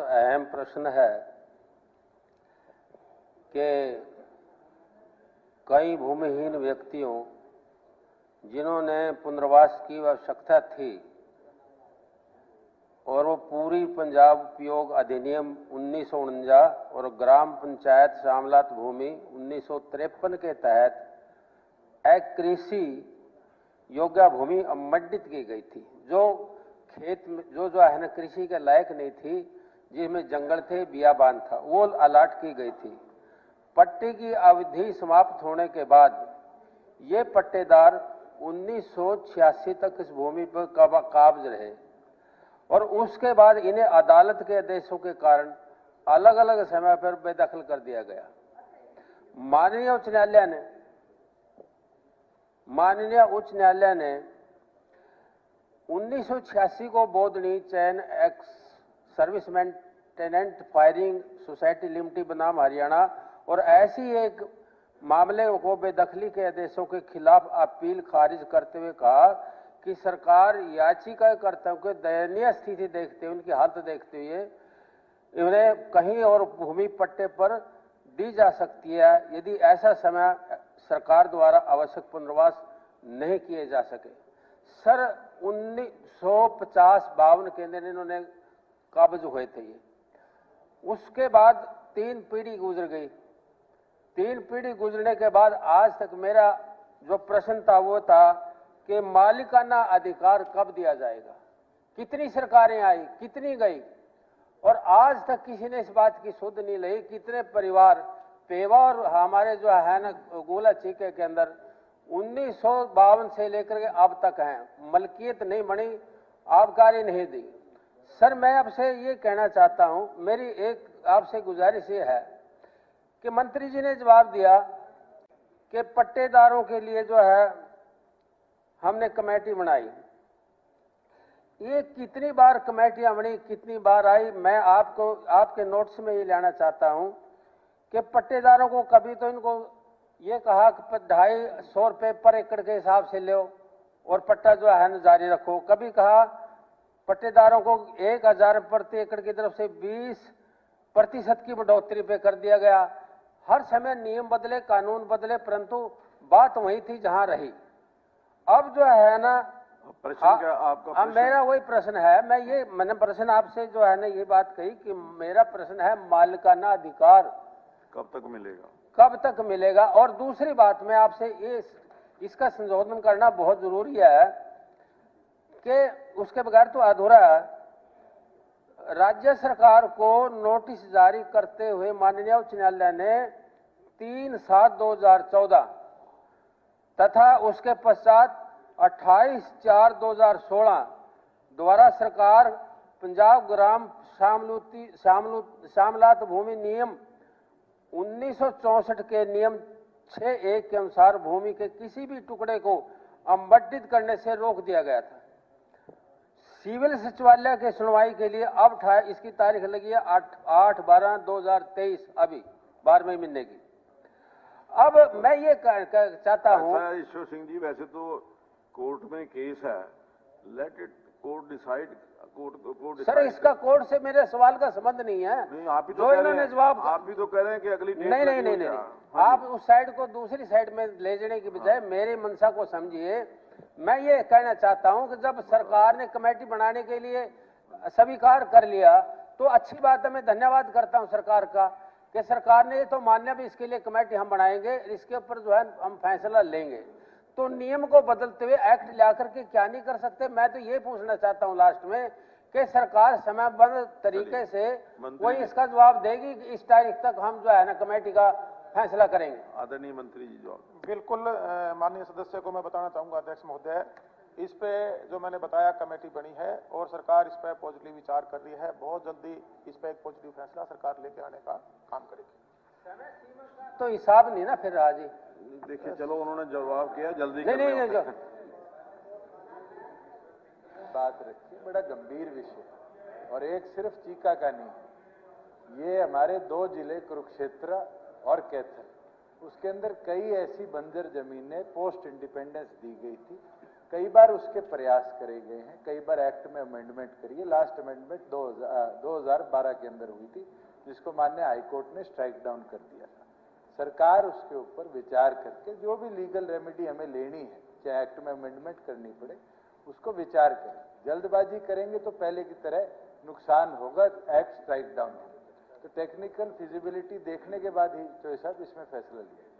अहम प्रश्न है कि कई भूमिहीन व्यक्तियों जिन्होंने पुनर्वास की आवश्यकता थी और वो पूरी पंजाब उपयोग अधिनियम 1949 और ग्राम पंचायत शामलात भूमि 1953 के तहत अकृषि योग्य भूमि अवमंडित की गई थी, जो खेत में जो है ना कृषि के लायक नहीं थी, जिसमें जंगल थे, बियाबान था, वो अलाट की गई थी। पट्टे की अवधि समाप्त होने के बाद ये पट्टेदार 1986 तक इस भूमि पर काबिज रहे और उसके बाद इन्हें अदालत के आदेशों के कारण अलग अलग समय पर बेदखल कर दिया गया। माननीय उच्च न्यायालय ने 1986 को बोधनी चैन एक्स सर्विस मेंटेनेंट फायरिंग सोसाइटी लिमिटेड बनाम हरियाणा और ऐसी एक मामले को बेदखली के आदेशों के खिलाफ अपील खारिज करते हुए कहा कि सरकार याचिकाकर्ताओं की दयनीय स्थिति देखते हुए, उनकी हालत देखते हुए इन्हें कहीं और भूमि पट्टे पर दी जा सकती है यदि ऐसा समय सरकार द्वारा आवश्यक पुनर्वास नहीं किए जा सके। सर 1950-52 के अंदर इन्होंने काबिज हुए थे ये। उसके बाद 3 पीढ़ी गुजर गई। 3 पीढ़ी गुजरने के बाद आज तक मेरा जो प्रश्न था वो था कि मालिकाना अधिकार कब दिया जाएगा। कितनी सरकारें आई, कितनी गई और आज तक किसी ने इस बात की सुध नहीं ली। कितने परिवार पेवा और हमारे जो है ना गोला चीके के अंदर 1952 से लेकर के अब तक हैं, मलकियत नहीं बनी, आबकारी नहीं दी। सर मैं आपसे ये कहना चाहता हूं, मेरी एक आपसे गुजारिश ये है कि मंत्री जी ने जवाब दिया कि पट्टेदारों के लिए जो है हमने कमेटी बनाई। ये कितनी बार कमेटियां बनी, कितनी बार आई, मैं आपको आपके नोट्स में ये लाना चाहता हूं कि पट्टेदारों को कभी तो इनको ये कहा कि 250 रुपये पर एकड़ के हिसाब से लो और पट्टा जो है न जारी रखो। कभी कहा पट्टेदारों को 1000 प्रति एकड़ की तरफ से 20% की बढ़ोतरी पे कर दिया गया। हर समय नियम बदले, कानून बदले, परंतु बात वही थी जहां रही। अब जो है ना प्रश्न क्या आपका प्रश्न? मेरा वही प्रश्न है, मैंने प्रश्न आपसे जो है ना ये बात कही कि मेरा प्रश्न है मालिकाना अधिकार कब तक मिलेगा, कब तक मिलेगा। और दूसरी बात मैं आपसे इसका संशोधन करना बहुत जरूरी है कि उसके बगैर तो अधूरा है। राज्य सरकार को नोटिस जारी करते हुए माननीय उच्च न्यायालय ने 3/7/2014 तथा उसके पश्चात 28/4/2016 द्वारा सरकार पंजाब ग्राम शामलात भूमि नियम 1964 के नियम 6(1) के अनुसार भूमि के किसी भी टुकड़े को आवंटित करने से रोक दिया गया था। सिविल सचिवालय के सुनवाई के लिए अब इसकी तारीख लगी है 8/12/2023, अभी 12वें महीने की। अब मैं ये चाहता हूं ईश्वर सिंह जी, वैसे तो कोर्ट में केस है, let it court decide. Sir इसका कोर्ट से मेरे सवाल का संबंध नहीं है। नहीं, आप भी तो जो इन्होंने जवाब, आप भी तो कह रहे हैं कि अगली डेट नहीं, आप उस साइड को दूसरी साइड में ले जाने की बजाय मेरी मंशा को समझिए। मैं ये कहना चाहता हूं कि जब सरकार ने कमेटी बनाने के लिए स्वीकार कर लिया तो अच्छी बात है, मैं धन्यवाद करता हूं सरकार का कि सरकार ने ये तो मान्य भी इसके लिए कमेटी हम बनाएंगे, इसके ऊपर जो है हम फैसला लेंगे। तो नियम को बदलते हुए एक्ट ला करके क्या नहीं कर सकते। मैं तो ये पूछना चाहता हूं लास्ट में कि सरकार समयबद्ध तरीके से कोई इसका जवाब देगी कि इस तारीख तक हम जो है ना कमेटी का फैसला करेंगे। आदरणीय मंत्री जी जवाब। बिल्कुल माननीय सदस्य को मैं बताना चाहूंगा, अध्यक्ष महोदय, इस पे जो मैंने बताया कमेटी बनी है और सरकार इस पे पॉजिटिव विचार कर रही है। बहुत जल्दी इस पे एक पॉजिटिव फैसला सरकार लेके आने का काम करेगी। तो हिसाब नहीं ना फिर रहा जी। देखिए चलो उन्होंने जवाब किया, जल्दी नहीं बात रखी, बड़ा गंभीर विषय और एक सिर्फ चीका का नहीं, ये हमारे 2 जिले कुरुक्षेत्र और कैथल, उसके अंदर कई ऐसी बंजर जमीनें पोस्ट इंडिपेंडेंस दी गई थी कई बार उसके प्रयास करे गए हैं, कई बार एक्ट में अमेंडमेंट करिए। लास्ट अमेंडमेंट 2012 के अंदर हुई थी, जिसको माननीय हाईकोर्ट ने स्ट्राइक डाउन कर दिया था। सरकार उसके ऊपर विचार करके जो भी लीगल रेमेडी हमें लेनी है, चाहे एक्ट में अमेंडमेंट करनी पड़े, उसको विचार करें। जल्दबाजी करेंगे तो पहले की तरह नुकसान होगा, एक्ट स्ट्राइक डाउन होगा। तो टेक्निकल फिजिबिलिटी देखने के बाद ही चौधरी साहब इसमें फैसला लिया जाए।